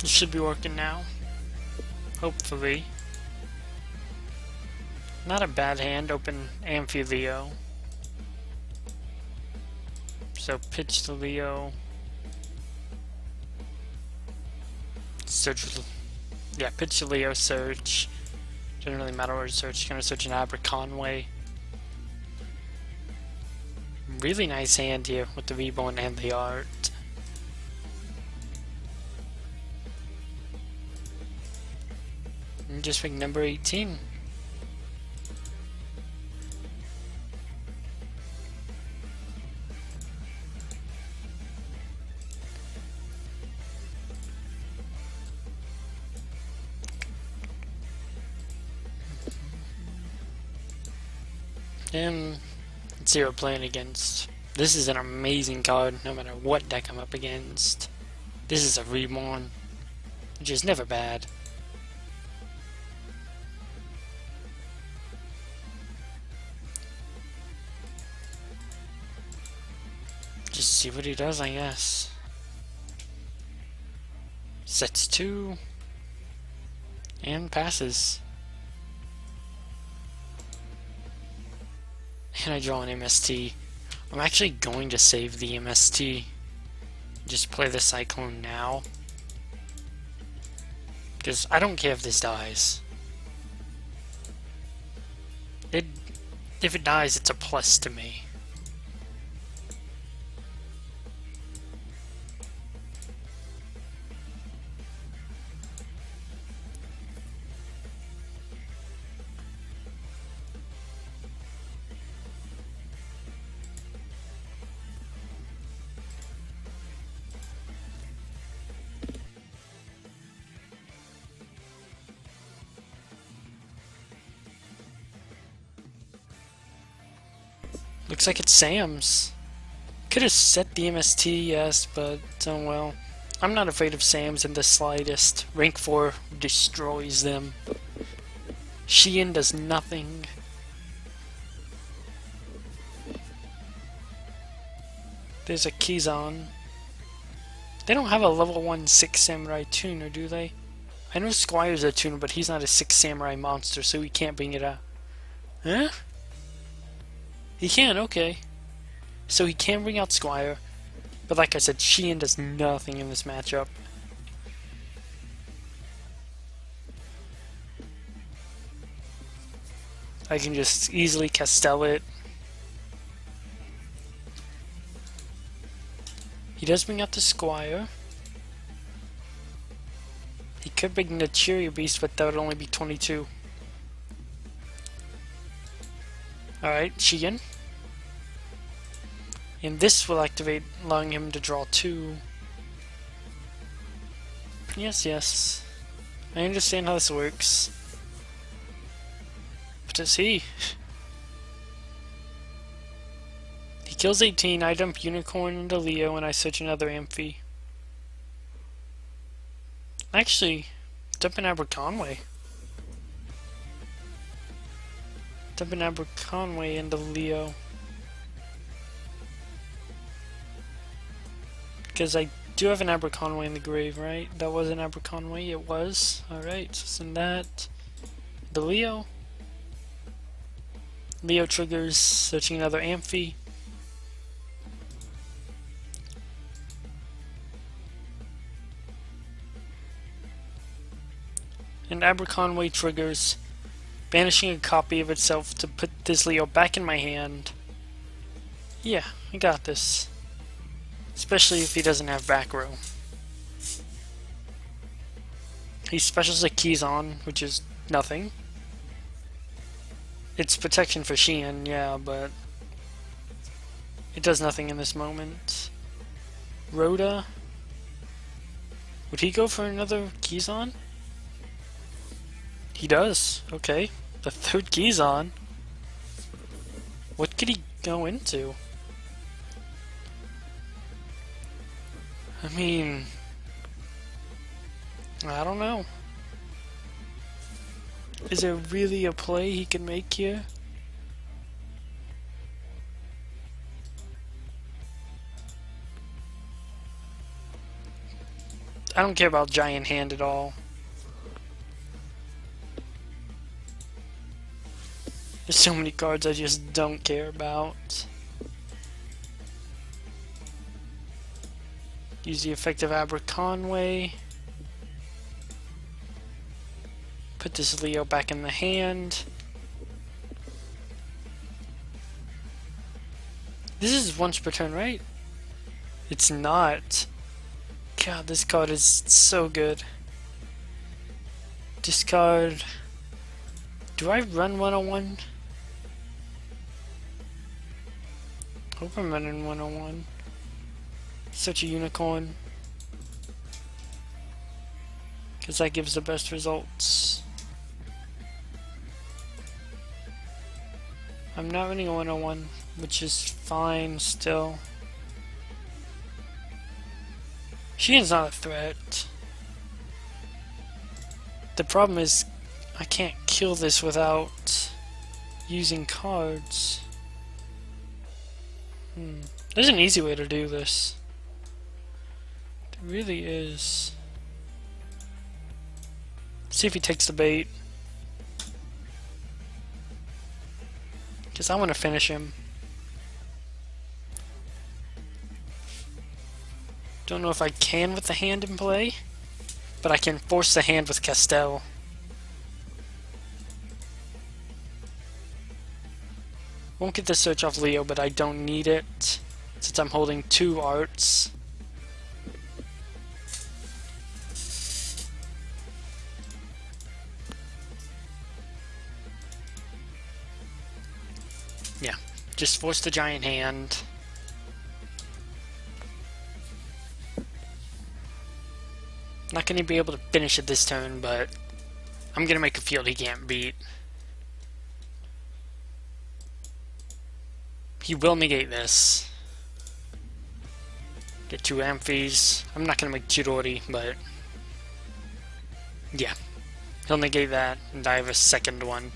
This should be working now. Hopefully. Not a bad hand, open Amphi-Leo. So pitch to Leo. Search, yeah, pitch to Leo, search. Doesn't really matter where to search. Gonna search an Aberconway. Really nice hand here with the Reborn and the art. And just pick number 18. And zero playing against. This is an amazing card no matter what deck I'm up against. This is a Reborn, which is never bad. Just see what he does, I guess. Sets 2 and passes. And I draw an MST. I'm actually going to save the MST. Just play the Cyclone now. Because I don't care if this dies. If it dies, it's a plus to me. Looks like it's Sam's. Could have set the MST, yes, but oh well. I'm not afraid of Sam's in the slightest. Rank 4 destroys them. Sheehan does nothing. There's a Kizan. They don't have a level 1 6 Samurai tuner, do they? I know Squire's a tuner, but he's not a 6 Samurai monster, so he can't bring it out. Huh? He can, okay. So he can bring out Squire, but like I said, Sheehan does nothing in this matchup. I can just easily Castell it. He does bring out the Squire. He could bring the Cheerio Beast, but that would only be 22. Alright, Sheehan. And this will activate, allowing him to draw 2. Yes, yes. I understand how this works. But does he? He kills 18, I dump Unicorn into Leo, and I search another Amphi. Actually, dump an Aberconway. Dump an Aberconway into Leo. Because I do have an Aberconway in the grave, right? That was an Aberconway, it was. Alright, so send that. The Leo. Leo triggers, searching another Amphi. And Aberconway triggers, banishing a copy of itself to put this Leo back in my hand. Yeah, I got this. Especially if he doesn't have back row. He specials the keys on, which is nothing. It's protection for Sheehan, yeah, but it does nothing in this moment. Rhoda. Would he go for another keys on? He does. Okay. The third keys on. What could he go into? I mean, I don't know. Is there really a play he can make here? I don't care about Giant Hand at all. There's so many cards I just don't care about. Use the effect of Aberconway. Put this Leo back in the hand. This is once per turn, right? It's not. God, this card is so good. Discard. Do I run 101? Hope I'm running 101. Such a unicorn. Because that gives the best results. I'm not running a 101, which is fine still. Sheehan's not a threat. The problem is I can't kill this without using cards. There's an easy way to do this. There really is. See if he takes the bait. Because I want to finish him. Don't know if I can with the hand in play, but I can force the hand with Castell. Won't get the search off Leo, but I don't need it since I'm holding 2 arts. Yeah, just force the Giant Hand. Not going to be able to finish it this turn, but I'm going to make a field he can't beat. He will negate this. Get 2 Amphies. I'm not going to make Chidori, but yeah. He'll negate that, and I have a second one.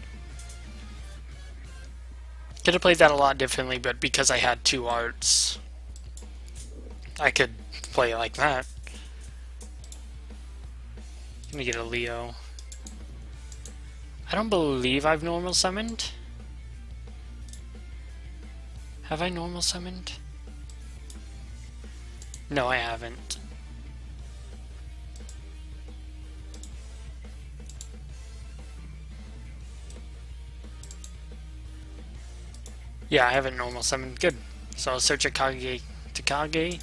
Could have played that a lot differently, but because I had 2 arts, I could play it like that. Let me get a Leo. I don't believe I've normal summoned. Have I normal summoned? No, I haven't. Yeah, I haven't normal summoned. Good. So I'll search a Kage to Kage.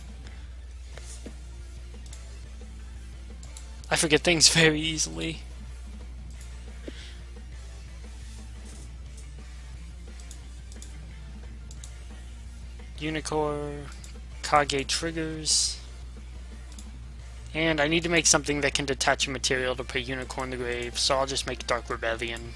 I forget things very easily. Unicorn, Kage triggers. And I need to make something that can detach a material to put Unicorn in the grave, so I'll just make Dark Rebellion.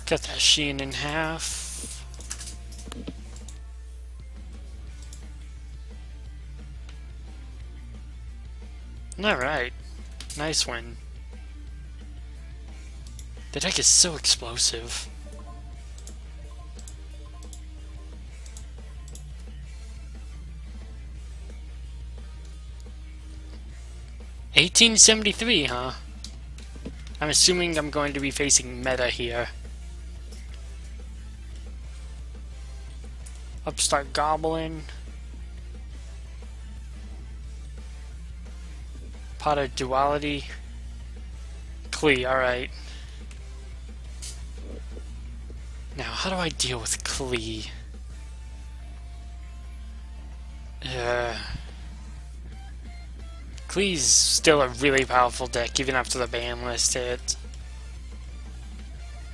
Cut that Sheehan in half. Alright. Nice win. The deck is so explosive. $18.73, huh? I'm assuming I'm going to be facing meta here. Upstart Goblin. Pot of Duality. Klee, alright. Now, how do I deal with Klee? Klee's still a really powerful deck, even after the ban list hit.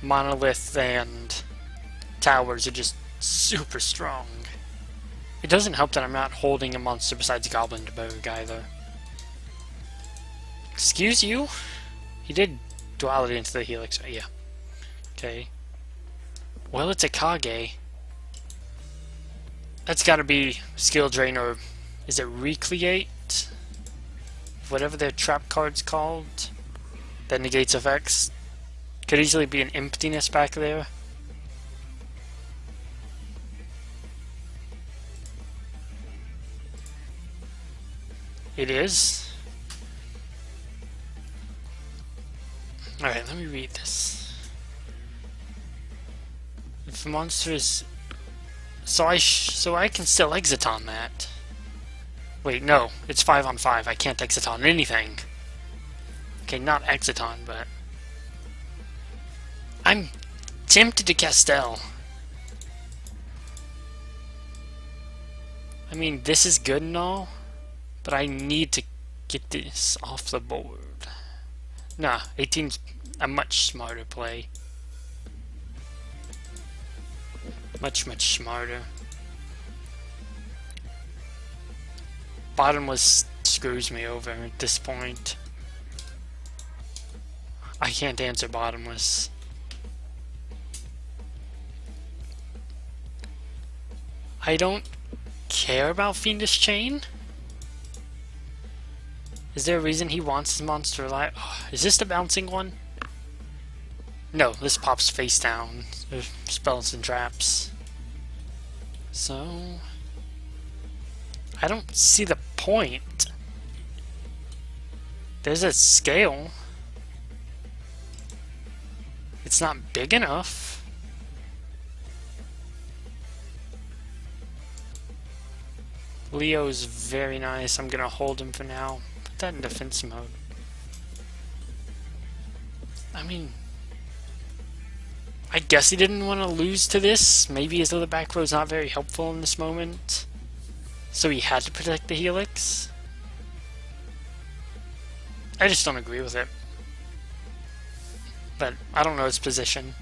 Monolith and Towers are just super strong. It doesn't help that I'm not holding a monster besides Goblin to Berg either. Excuse you? He did Duality into the Helix, right? Yeah. Okay. Well, it's a Kage. That's gotta be Skill Drain, or is it Recreate? Whatever their trap card's called. that negates effects. Could easily be an emptiness back there. It is. Alright, let me read this. If the monster is... So I can still exit on that. Wait, no. It's 5 on 5. I can't exit on anything. Okay, not exit on, but... I'm tempted to Castell. I mean, this is good and all, but I need to get this off the board. Nah, 18's a much smarter play. Much smarter. Bottomless screws me over at this point. I can't answer bottomless. I don't care about Fiendish Chain. Is there a reason he wants his monster alive? Oh, is this the bouncing one? No, this pops face down. There's spells and traps. So... I don't see the point. There's a scale. It's not big enough. Leo's very nice. I'm gonna hold him for now. Put that in defense mode. I mean, I guess he didn't want to lose to this. Maybe his other back row's not very helpful in this moment. So he had to protect the Helix. I just don't agree with it. But I don't know its position.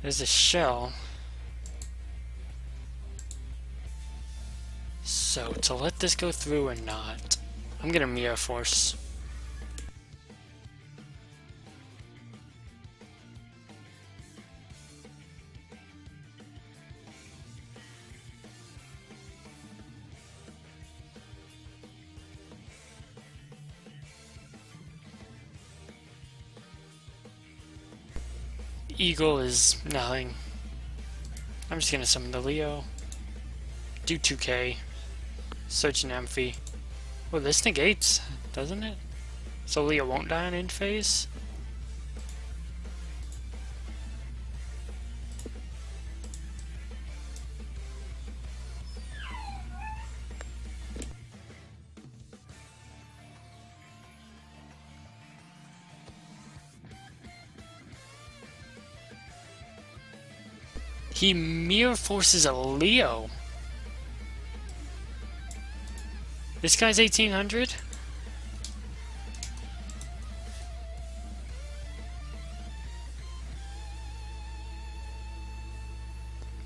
There's a shell. So, to let this go through or not, I'm gonna Mirror Force. Eagle is nothing. I'm just gonna summon the Leo. Do 2k. Search an Amphi. Well, this negates, doesn't it? So Leo won't die on end phase? He Mirror Forces a Leo. This guy's 1800?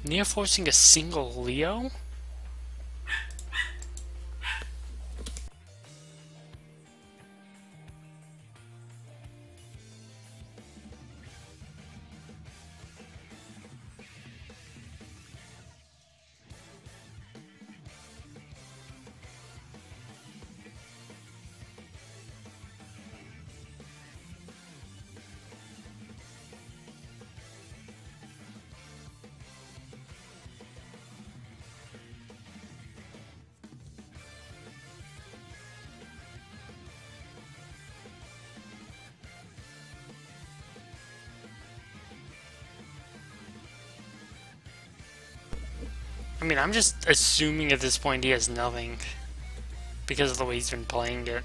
Mirror Forcing a single Leo? I mean, I'm just assuming at this point he has nothing because of the way he's been playing it.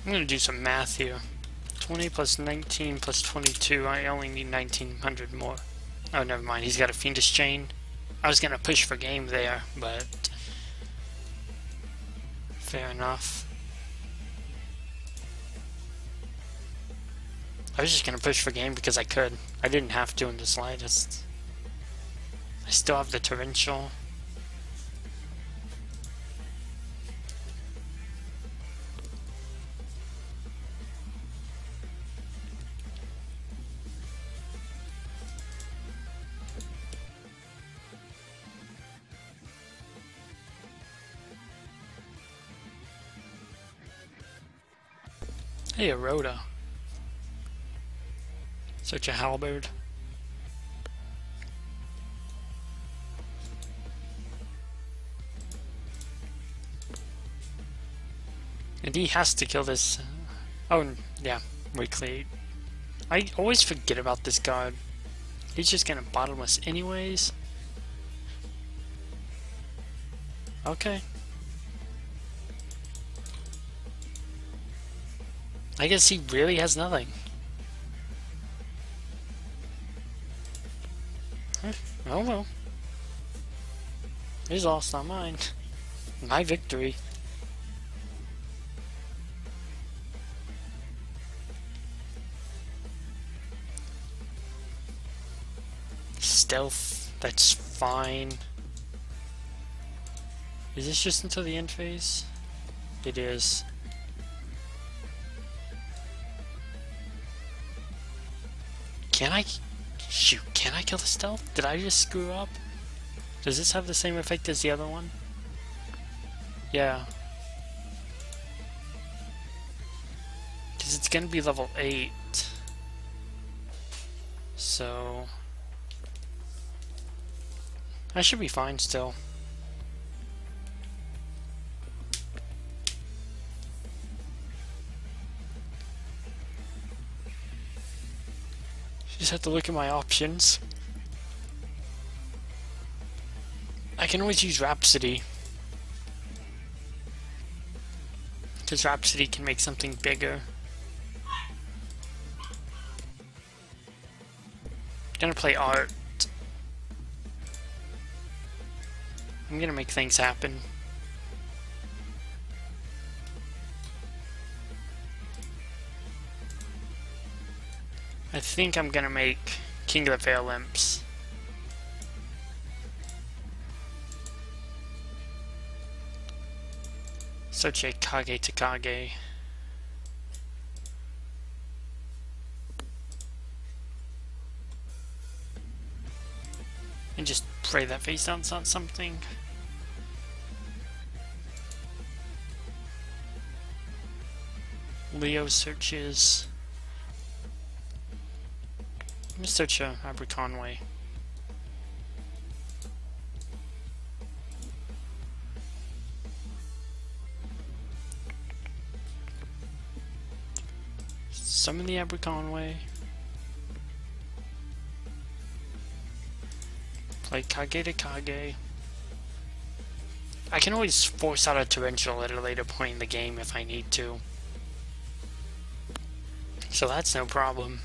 I'm gonna do some math here. 20 plus 19 plus 22. I only need 1900 more. Oh, never mind. He's got a Fiendish Chain. I was gonna push for game there, but fair enough. I was just gonna push for game because I could. I didn't have to in the slightest. I still have the Torrential. Hey, a Rhoda. Such a halberd. And he has to kill this. Oh, yeah, weekly. I always forget about this card. He's just gonna bottomless anyways. Okay. I guess he really has nothing. Oh well. His loss, not mine. My victory. Stealth, that's fine. Is this just until the end phase? It is. Can I... Shoot, can I kill the stealth? Did I just screw up? Does this have the same effect as the other one? Yeah. Because it's gonna be level 8. So... I should be fine still. Just have to look at my options. I can always use Rhapsody. Because Rhapsody can make something bigger. Gonna play Art. I'm gonna make things happen. I think I'm gonna make King of the Veil Imps. Search a Kage to Kage. And just pray that face down's not something. Leo searches. Let me search Aberconway. Summon the Aberconway. Play Kage to Kage. I can always force out a Torrential at a later point in the game if I need to. So that's no problem.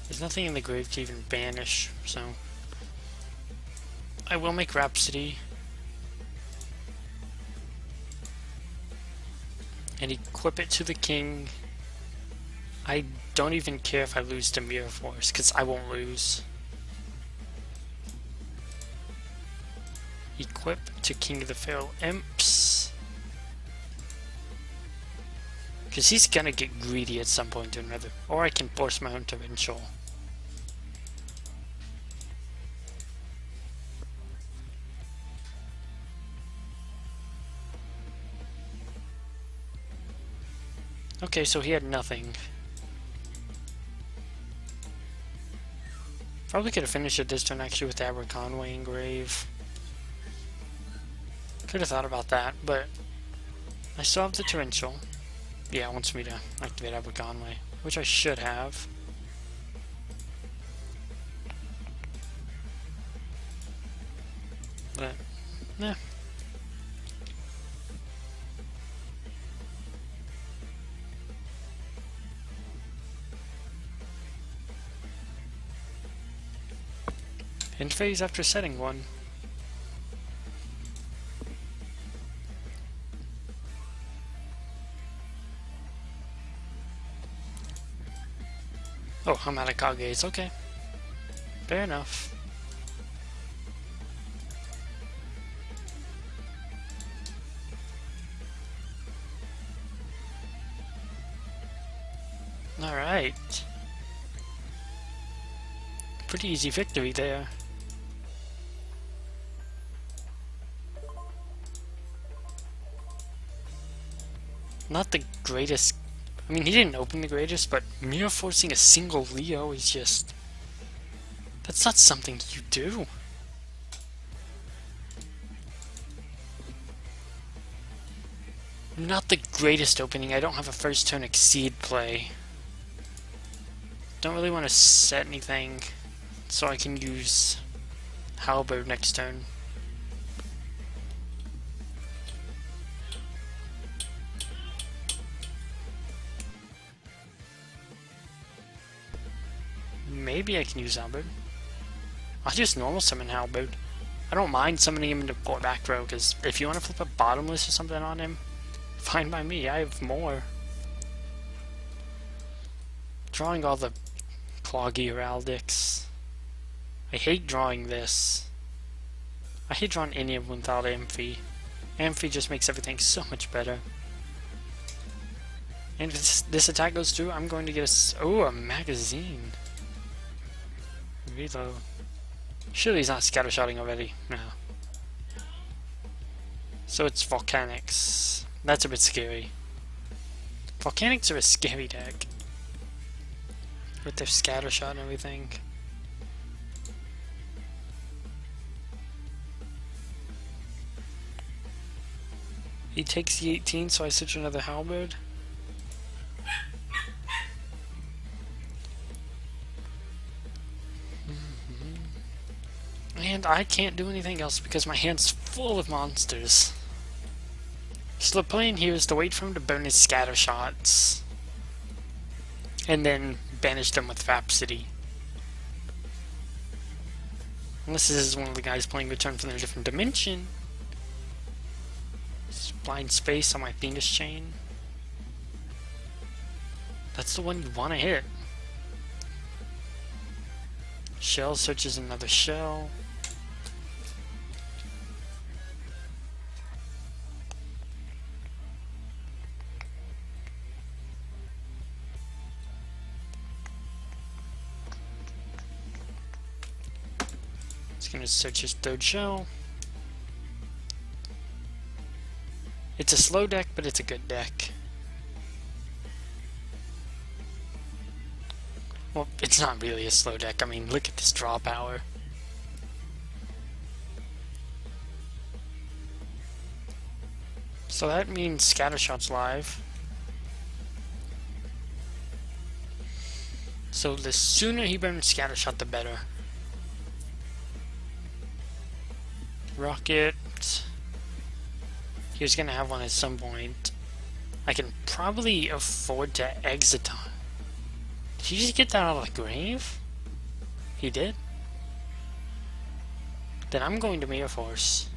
There's nothing in the grave to even banish, so... I will make Rhapsody. And equip it to the king. I don't even care if I lose to Mirror Force, because I won't lose. Equip to King of the Feral Imps. Because he's gonna get greedy at some point or another. Or I can force my own Torrential. Okay, so he had nothing. Probably could have finished it this turn actually with the Aberconway engrave. Could have thought about that, but I still have the Torrential. Yeah, it wants me to activate Aberconway, which I should have. But, nah. End phase after setting one. Oh, I'm out of Kages. Okay. Fair enough. Alright. Pretty easy victory there. Not the greatest. I mean, he didn't open the greatest, but mirror forcing a single Leo is just. That's not something you do. Not the greatest opening. I don't have a first turn exceed play. Don't really want to set anything so I can use Halberd next turn. Maybe I can use Halberd. I'll just normal summon Halberd. I don't mind summoning him into poor back row, because if you want to flip a bottomless or something on him, fine by me, I have more. Drawing all the cloggy Heraldics. I hate drawing this. I hate drawing any of them without Amphi. Amphi just makes everything so much better. And if this attack goes through, I'm going to get a magazine. Reload. Surely he's not scattershotting already. No. So it's Volcanics. That's a bit scary. Volcanics are a scary deck. With their scattershot and everything. He takes the 18, so I switch another Halberd. And I can't do anything else because my hand's full of monsters. So the plan here is to wait for him to burn his scatter shots. And then banish them with Rhapsody. Unless this is one of the guys playing Return from a Different Dimension. Blind Space on my Fiendish Chain. That's the one you want to hit. Shell searches another shell. It's going to search his third shell. It's a slow deck, but it's a good deck. Well, it's not really a slow deck. I mean, look at this draw power. So that means Scattershot's live. So the sooner he burns Scattershot, the better. Rocket. He was gonna have one at some point. I can probably afford to exit on. Did he just get that out of the grave? He did? Then I'm going to Mirror Force.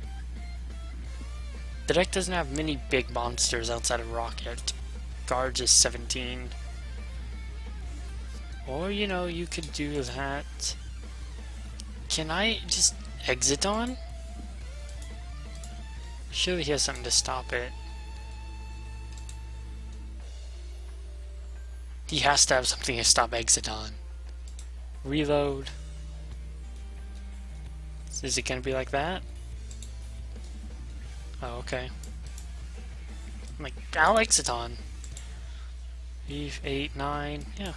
The deck doesn't have many big monsters outside of Rocket. Guards is 17. Or, you know, you could do that. Can I just exit on? Surely he has something to stop it. He has to have something to stop Exodon. Reload. Is it gonna be like that? Oh, okay. I'm like, I'll Exodon. Eve 8, 9, yeah.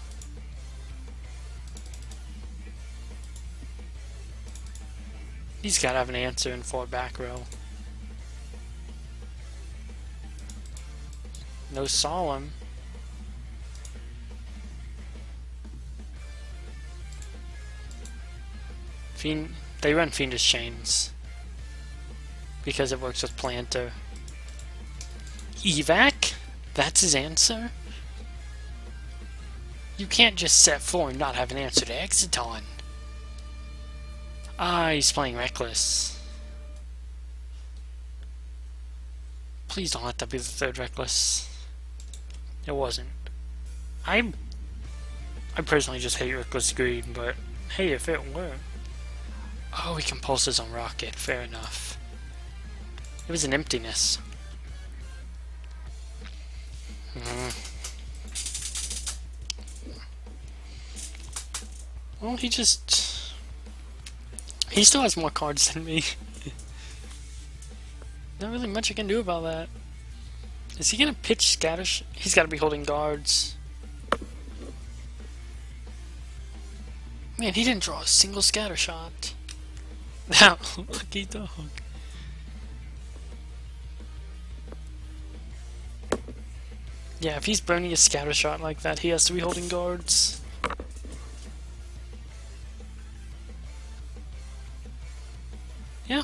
He's gotta have an answer in 4 back row. No Solemn. They run Fiendish Chains because it works with Planter. Evac? That's his answer? You can't just set 4 and not have an answer to Exodon. Ah, he's playing reckless. Please don't let that be the third reckless. It wasn't. I personally just hate reckless greed, but hey, if it were. Oh, he compulses on rocket. Fair enough. It was an emptiness. Well, he still has more cards than me. Not really much I can do about that. Is he gonna pitch scatter? He's gotta be holding guards. Man, he didn't draw a single scatter shot. That lucky dog. Yeah, if he's burning a scatter shot like that, he has to be holding guards. Yeah.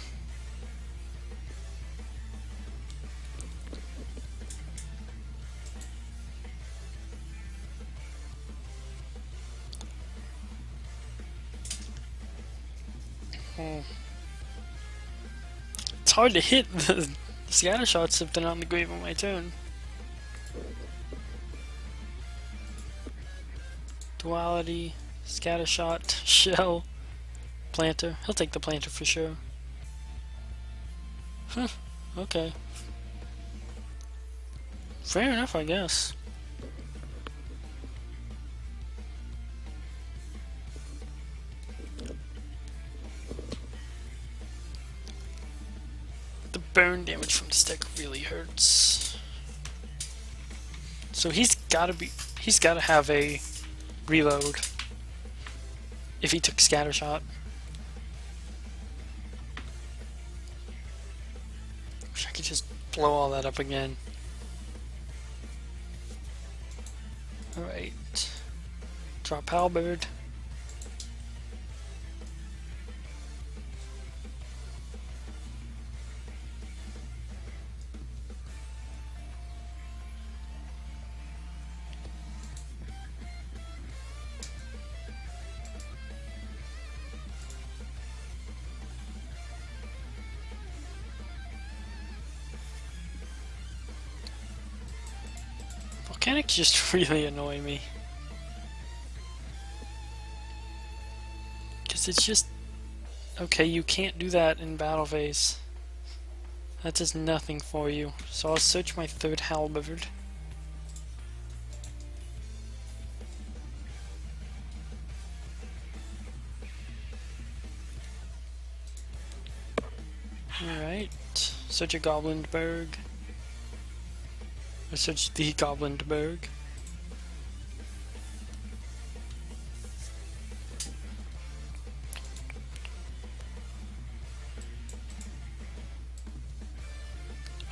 It's hard to hit the scatter shots if they're not on the grave on my turn. Duality, scatter shot, shell, planter. He'll take the planter for sure. Huh, okay. Fair enough, I guess. The burn damage from this deck really hurts. So he's gotta have a reload if he took scattershot. Wish I could just blow all that up again. Alright. Drop Halberd. Volcanics just really annoy me. Because it's just... Okay, you can't do that in battle phase. That does nothing for you. So I'll search my third halberd. Alright. Search a Goblinberg. Or search the Goblinberg.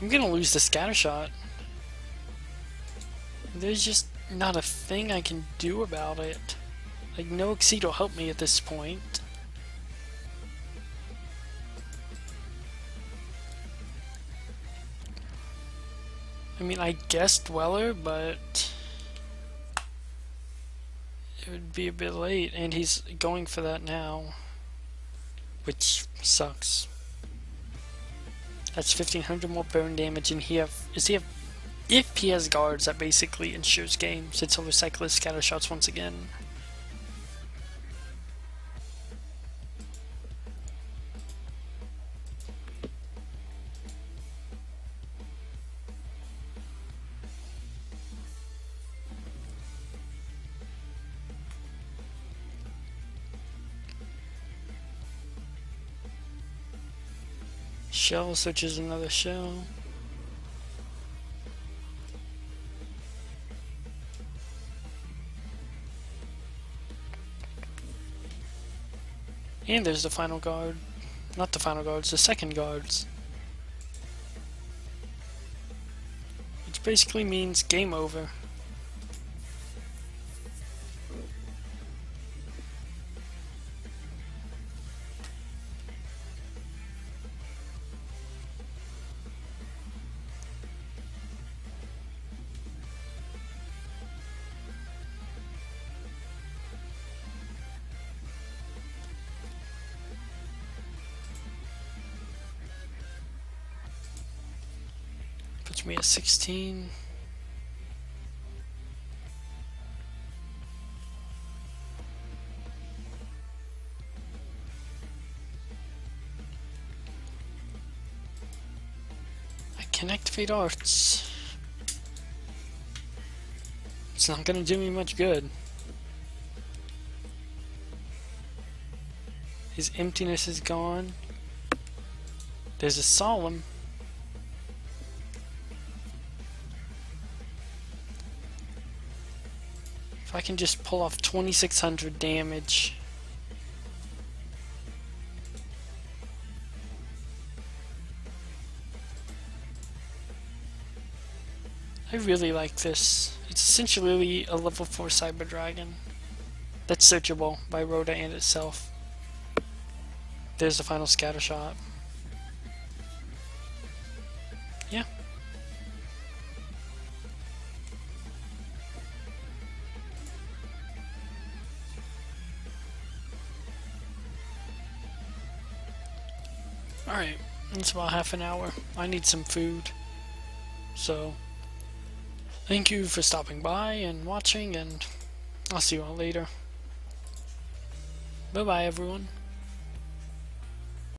I'm gonna lose the scattershot. There's just not a thing I can do about it. Like, no Exceed will help me at this point. I mean, I guess Dweller, but it would be a bit late, and he's going for that now, which sucks. That's 1500 more burn damage, and if he has guards, that basically ensures game, since he'll recycle his scatter shots once again. Shell searches another shell. And there's the final guard. Not the final guards, the second guards. Which basically means game over. me at 16. I can activate arts. It's not gonna do me much good. His emptiness is gone. There's a solemn. If I can just pull off 2600 damage. I really like this. It's essentially a level 4 Cyber Dragon that's searchable by Rhoda and itself. There's the final scatter shot. Yeah. Alright, it's about half an hour. I need some food. So, thank you for stopping by and watching, and I'll see you all later. Bye bye, everyone.